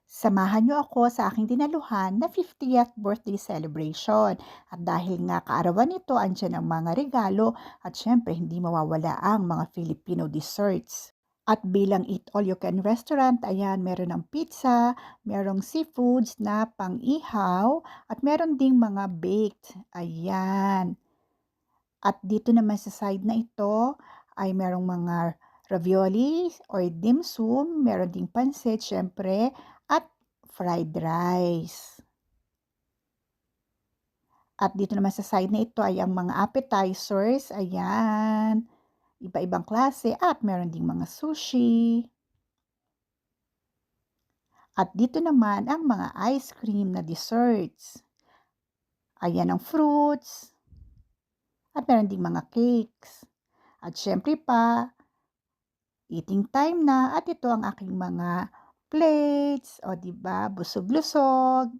Samahan niyo ako sa aking dinaluhan na 50th birthday celebration. At dahil nga kaarawan nito, andyan ang mga regalo at syempre hindi mawawala ang mga Filipino desserts. At bilang Eat All You Can restaurant, ayan, meron ng pizza, merong seafoods na pang-ihaw, at meron ding mga baked. Ayan. At dito naman sa side na ito ay merong mga ravioli or dim sum, meron ding pansit syempre, at fried rice. At dito naman sa side na ito ay ang mga appetizers, ayan, iba-ibang klase at meron ding mga sushi. At dito naman ang mga ice cream na desserts. Ayan ang fruits at meron ding mga cakes. At syempre pa, eating time na at ito ang aking mga plates, o 'di ba, busog-lusog.